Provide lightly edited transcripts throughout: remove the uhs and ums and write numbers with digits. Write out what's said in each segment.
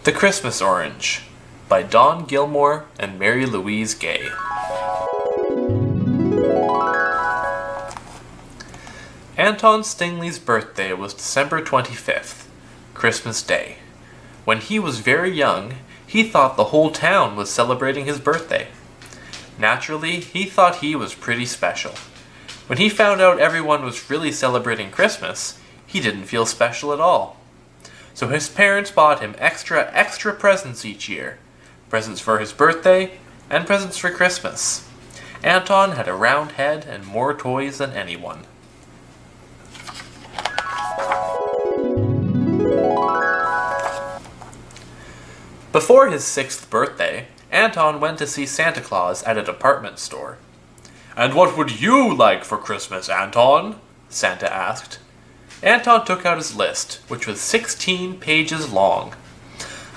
The Christmas Orange by Don Gilmore and Mary Louise Gay. Anton Stingley's birthday was December 25th, Christmas Day. When he was very young, he thought the whole town was celebrating his birthday. Naturally, he thought he was pretty special. When he found out everyone was really celebrating Christmas, he didn't feel special at all. So his parents bought him extra presents each year. Presents for his birthday, and presents for Christmas. Anton had a round head and more toys than anyone. Before his 6th birthday, Anton went to see Santa Claus at a department store. "And what would you like for Christmas, Anton?" Santa asked. Anton took out his list, which was 16 pages long.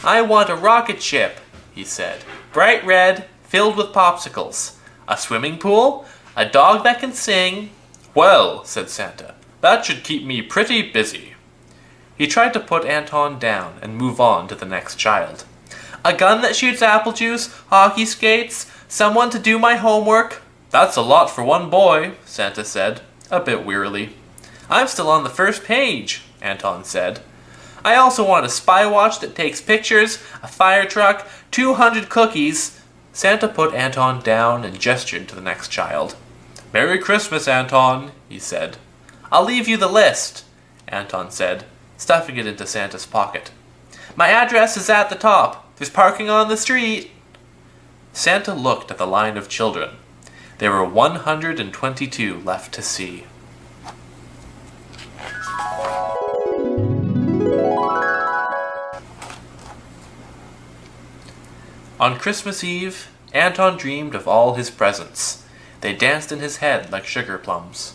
"I want a rocket ship," he said. "Bright red, filled with popsicles. A swimming pool, a dog that can sing." "Well," said Santa, "that should keep me pretty busy." He tried to put Anton down and move on to the next child. "A gun that shoots apple juice, hockey skates, someone to do my homework." "That's a lot for one boy," Santa said, a bit wearily. "I'm still on the first page," Anton said. "I also want a spy watch that takes pictures, a fire truck, 200 cookies." Santa put Anton down and gestured to the next child. "Merry Christmas, Anton," he said. "I'll leave you the list," Anton said, stuffing it into Santa's pocket. "My address is at the top. There's parking on the street." Santa looked at the line of children. There were 122 left to see. On Christmas Eve, Anton dreamed of all his presents. They danced in his head like sugar plums.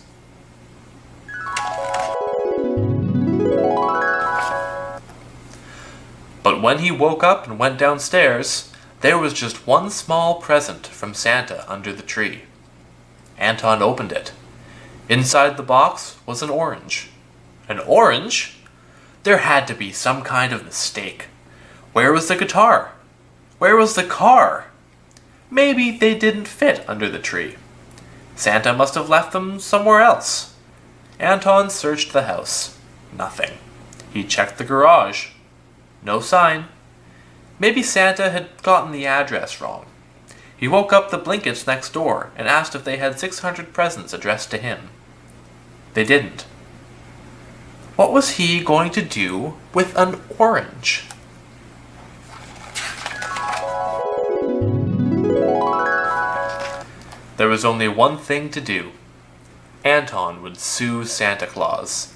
But when he woke up and went downstairs, there was just one small present from Santa under the tree. Anton opened it. Inside the box was an orange. An orange? There had to be some kind of mistake. Where was the guitar? Where was the car? Maybe they didn't fit under the tree. Santa must have left them somewhere else. Anton searched the house. Nothing. He checked the garage. No sign. Maybe Santa had gotten the address wrong. He woke up the Blinkets next door and asked if they had 600 presents addressed to him. They didn't. What was he going to do with an orange? There was only one thing to do. Anton would sue Santa Claus.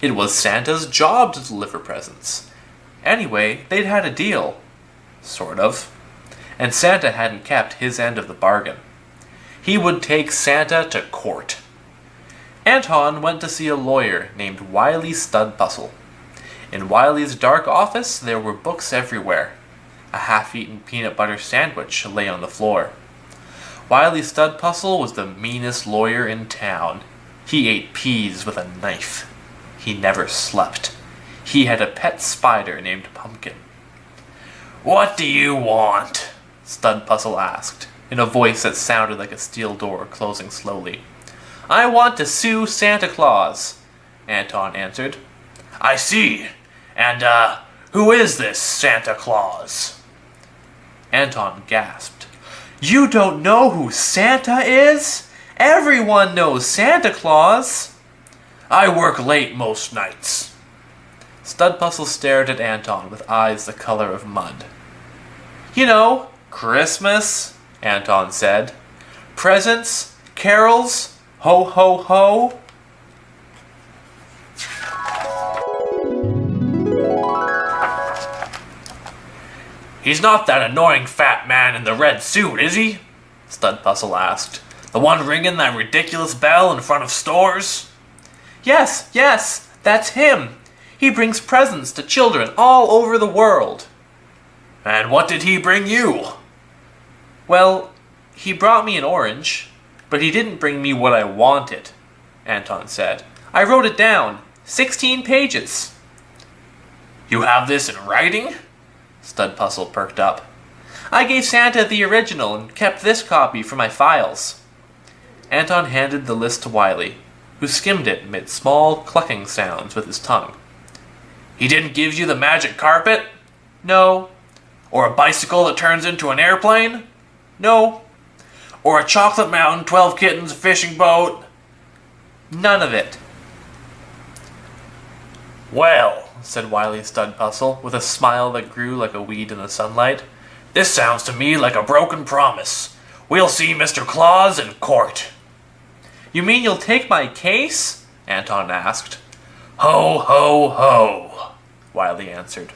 It was Santa's job to deliver presents. Anyway, they'd had a deal. Sort of. And Santa hadn't kept his end of the bargain. He would take Santa to court. Anton went to see a lawyer named Wiley Studpuzzle. In Wiley's dark office, there were books everywhere. A half-eaten peanut butter sandwich lay on the floor. Wiley Studpuzzle was the meanest lawyer in town. He ate peas with a knife. He never slept. He had a pet spider named Pumpkin. "What do you want?" Studpuzzle asked, in a voice that sounded like a steel door closing slowly. "I want to sue Santa Claus," Anton answered. "I see. And, who is this Santa Claus?" Anton gasped. "You don't know who Santa is? Everyone knows Santa Claus." "I work late most nights." Studpuzzle stared at Anton with eyes the color of mud. "You know, Christmas," Anton said. "Presents, carols, ho ho ho." "He's not that annoying fat man in the red suit, is he?" Studpuzzle asked. "The one ringing that ridiculous bell in front of stores?" Yes, that's him. He brings presents to children all over the world." "And what did he bring you?" "Well, he brought me an orange, but he didn't bring me what I wanted," Anton said. "I wrote it down. 16 pages. "You have this in writing?" Studpuzzle perked up. I gave Santa the original and kept this copy for my files. Anton handed the list to Wiley, who skimmed it amid small clucking sounds with his tongue. He didn't give you the magic carpet? No. Or a bicycle that turns into an airplane? No. Or a chocolate mountain, 12 kittens, a fishing boat? None of it. Well, said Wiley Studpuzzle, with a smile that grew like a weed in the sunlight, this sounds to me like a broken promise. We'll see Mr. Claus in court. You mean you'll take my case? Anton asked. Ho, ho, ho, Wiley answered.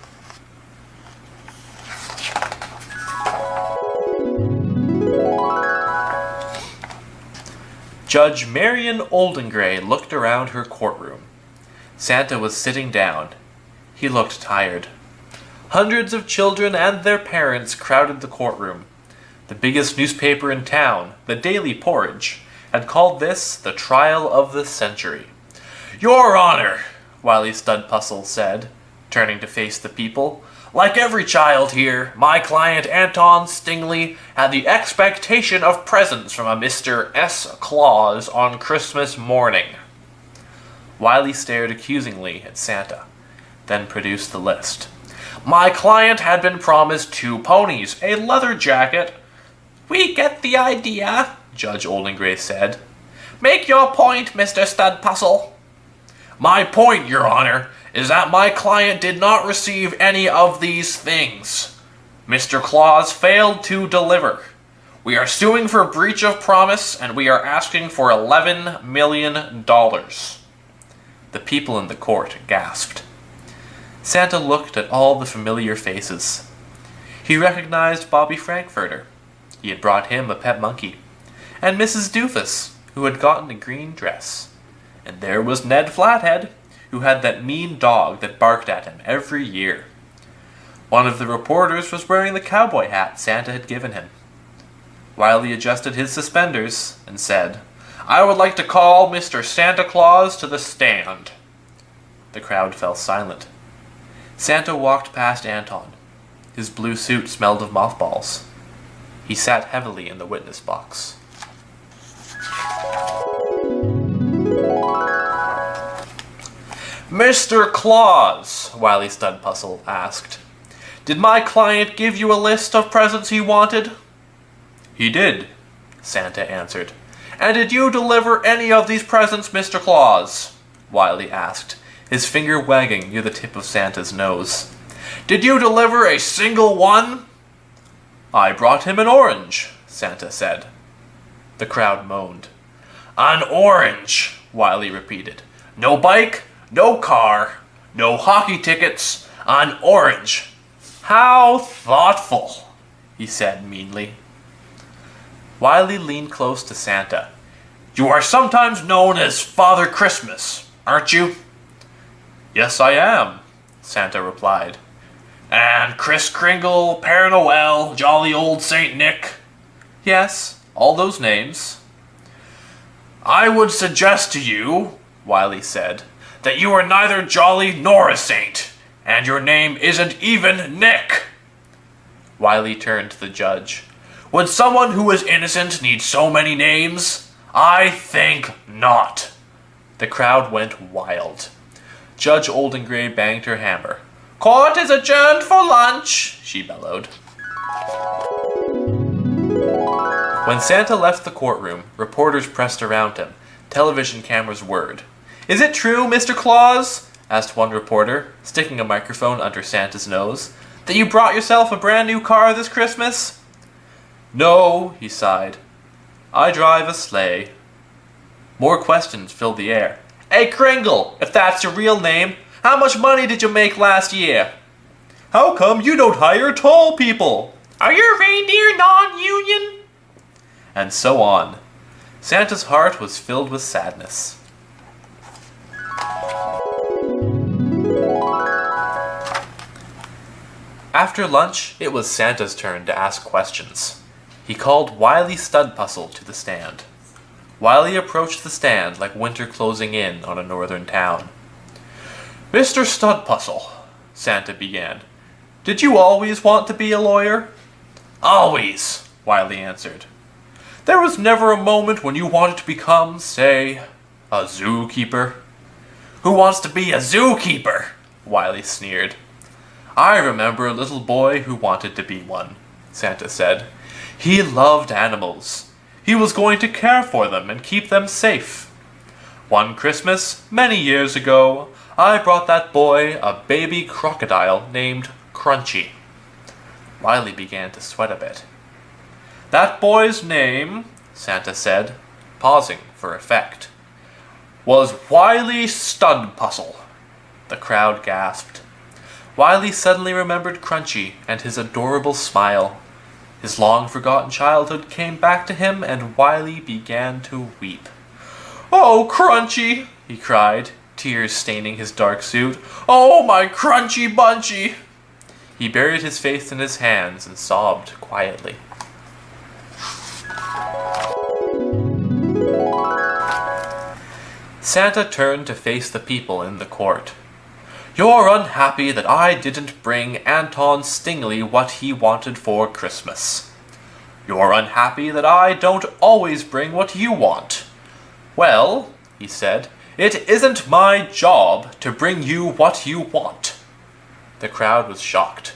Judge Marion Oldengray looked around her courtroom. Santa was sitting down. He looked tired. Hundreds of children and their parents crowded the courtroom. The biggest newspaper in town, the Daily Porridge, had called this the trial of the century. Your Honor, Wiley Studpuzzle said, turning to face the people, like every child here, my client Anton Stingley had the expectation of presents from a Mr. S. Claus on Christmas morning. Wiley stared accusingly at Santa, then produced the list. My client had been promised 2 ponies, a leather jacket. We get the idea, Judge Oldengray said. Make your point, Mr. Studpuzzle. My point, Your Honor, is that my client did not receive any of these things. Mr. Claus failed to deliver. We are suing for breach of promise, and we are asking for $11 million. The people in the court gasped. Santa looked at all the familiar faces. He recognized Bobby Frankfurter. He had brought him a pet monkey. And Mrs. Doofus, who had gotten a green dress. And there was Ned Flathead, who had that mean dog that barked at him every year. One of the reporters was wearing the cowboy hat Santa had given him. Wiley adjusted his suspenders and said, I would like to call Mr. Santa Claus to the stand. The crowd fell silent. Santa walked past Anton. His blue suit smelled of mothballs. He sat heavily in the witness box. Mr. Claus, Wiley Studpuzzle asked, did my client give you a list of presents he wanted? He did, Santa answered. And did you deliver any of these presents, Mr. Claus? Wiley asked, his finger wagging near the tip of Santa's nose. Did you deliver a single one? I brought him an orange, Santa said. The crowd moaned. An orange, Wiley repeated. No bike, no car, no hockey tickets, an orange. How thoughtful, he said meanly. Wiley leaned close to Santa. You are sometimes known as Father Christmas, aren't you? Yes, I am, Santa replied. And Kris Kringle, Père Noël, jolly old Saint Nick? Yes, all those names. I would suggest to you, Wiley said, that you are neither jolly nor a saint, and your name isn't even Nick. Wiley turned to the judge. Would someone who is innocent need so many names? I think not. The crowd went wild. Judge Oldengray banged her hammer. Court is adjourned for lunch, she bellowed. When Santa left the courtroom, reporters pressed around him. Television cameras whirred. Is it true, Mr. Claus, asked one reporter, sticking a microphone under Santa's nose, that you brought yourself a brand new car this Christmas? No, he sighed. I drive a sleigh. More questions filled the air. Hey, Kringle, if that's your real name, how much money did you make last year? How come you don't hire tall people? Are your reindeer non-union? And so on. Santa's heart was filled with sadness. After lunch, it was Santa's turn to ask questions. He called Wiley Studpuzzle to the stand. Wiley approached the stand like winter closing in on a northern town. Mr. Studpuzzle, Santa began, Did you always want to be a lawyer? Always, Wiley answered. There was never a moment when you wanted to become, say, a zookeeper? Who wants to be a zookeeper? Wiley sneered. I remember a little boy who wanted to be one, Santa said. He loved animals. He was going to care for them and keep them safe. One Christmas, many years ago, I brought that boy a baby crocodile named Crunchy. Wiley began to sweat a bit. That boy's name, Santa said, pausing for effect, was Wiley Studpuzzle. The crowd gasped. Wiley suddenly remembered Crunchy and his adorable smile. His long-forgotten childhood came back to him, and Wiley began to weep. Oh, Crunchy, he cried, tears staining his dark suit. Oh, my Crunchy Bunchy! He buried his face in his hands and sobbed quietly. Santa turned to face the people in the court. You're unhappy that I didn't bring Anton Stingley what he wanted for Christmas. You're unhappy that I don't always bring what you want. Well, he said, it isn't my job to bring you what you want. The crowd was shocked.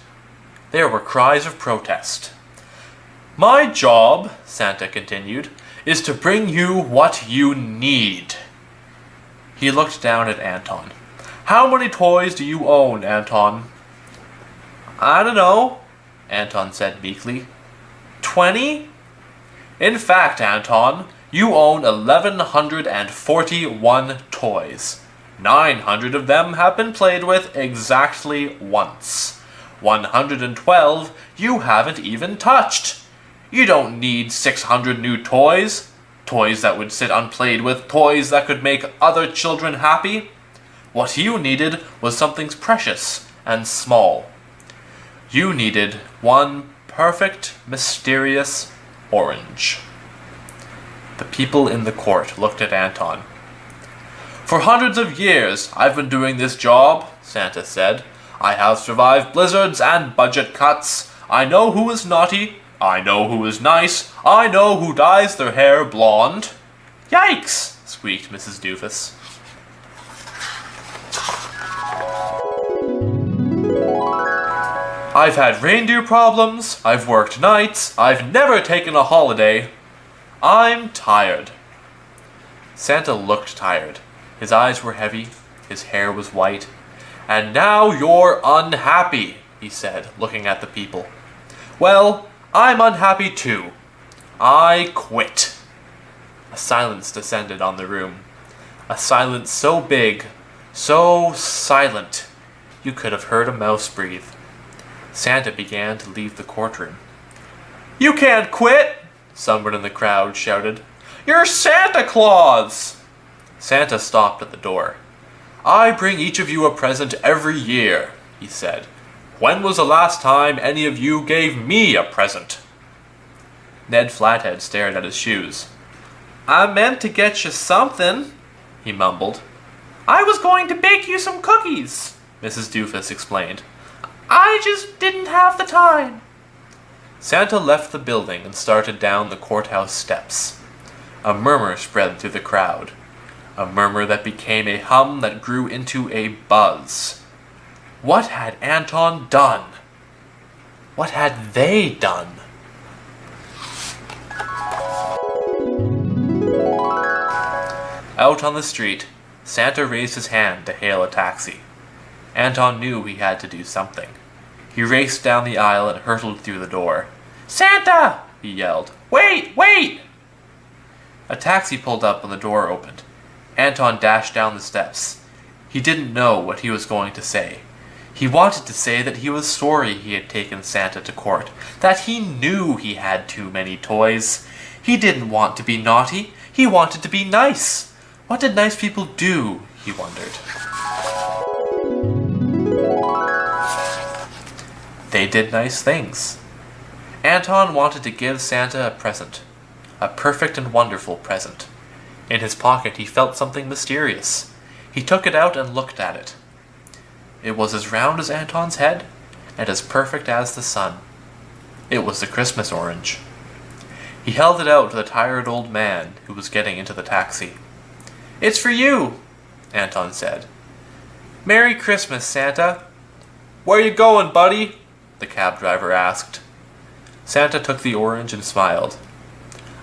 There were cries of protest. My job, Santa continued, is to bring you what you need. He looked down at Anton. How many toys do you own, Anton? I don't know, Anton said meekly. 20? In fact, Anton, you own 1,141 toys. 900 of them have been played with exactly once. 112 you haven't even touched. You don't need 600 new toys. Toys that would sit unplayed with, toys that could make other children happy. What you needed was something precious and small. You needed one perfect, mysterious orange. The people in the court looked at Anton. For hundreds of years I've been doing this job, Santa said. I have survived blizzards and budget cuts. I know who is naughty. I know who is nice. I know who dyes their hair blonde. Yikes, squeaked Mrs. Doofus. I've had reindeer problems, I've worked nights, I've never taken a holiday. I'm tired. Santa looked tired. His eyes were heavy, his hair was white. And now you're unhappy, he said, looking at the people. Well, I'm unhappy too. I quit. A silence descended on the room. A silence so big, so silent, you could have heard a mouse breathe. Santa began to leave the courtroom. You can't quit, someone in the crowd shouted. You're Santa Claus! Santa stopped at the door. I bring each of you a present every year, he said. When was the last time any of you gave me a present? Ned Flathead stared at his shoes. I meant to get you something, he mumbled. I was going to bake you some cookies, Mrs. Doofus explained. I just didn't have the time. Santa left the building and started down the courthouse steps. A murmur spread through the crowd. A murmur that became a hum that grew into a buzz. What had Anton done? What had they done? Out on the street, Santa raised his hand to hail a taxi. Anton knew he had to do something. He raced down the aisle and hurtled through the door. Santa! He yelled. Wait! Wait! A taxi pulled up and the door opened. Anton dashed down the steps. He didn't know what he was going to say. He wanted to say that he was sorry he had taken Santa to court, that he knew he had too many toys. He didn't want to be naughty. He wanted to be nice. What did nice people do, he wondered. They did nice things. Anton wanted to give Santa a present. A perfect and wonderful present. In his pocket he felt something mysterious. He took it out and looked at it. It was as round as Anton's head. and as perfect as the sun. It was the Christmas orange. He held it out to the tired old man who was getting into the taxi. "It's for you," Anton said. "Merry Christmas, Santa." "Where you going, buddy?" the cab driver asked. Santa took the orange and smiled.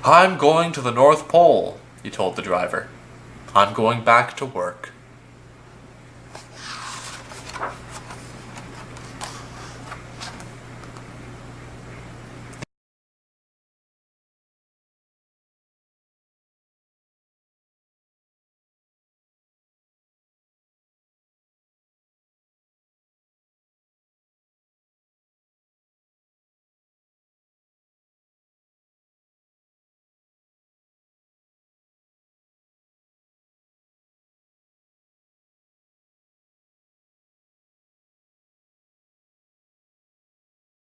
"I'm going to the North Pole," he told the driver. "I'm going back to work."